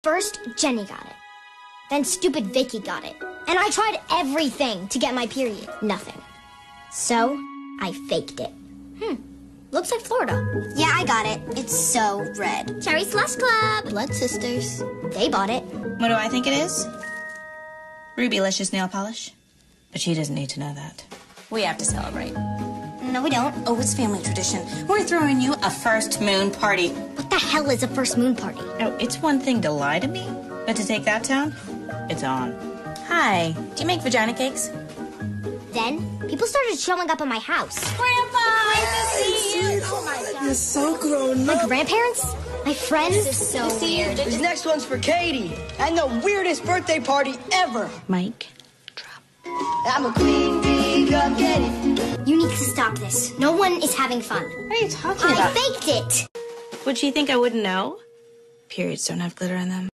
First, Jenny got it. Then stupid Vicky got it. And I tried everything to get my period. Nothing. So, I faked it. Looks like Florida. Yeah, I got it. It's so red. Cherry Slush Club. Blood Sisters. They bought it. What do I think it is? Rubylicious nail polish. But she doesn't need to know that. We have to celebrate. No, we don't. Oh, it's family tradition. We're throwing you a first moon party. What the hell is a first moon party? Oh, it's one thing to lie to me, but to take that tone, it's on. Hi. Do you make vagina cakes? Then, people started showing up at my house. Grandpa, nice to see you. Oh my God. You're so grown My up. grandparents? My friends? This is so weird. This next one's for Katie. And the weirdest birthday party ever. Mike, drop. I'm a queen bee, come get it. You need to stop this. No one is having fun. What are you talking I about? faked it. Would she think I wouldn't know? Periods don't have glitter in them.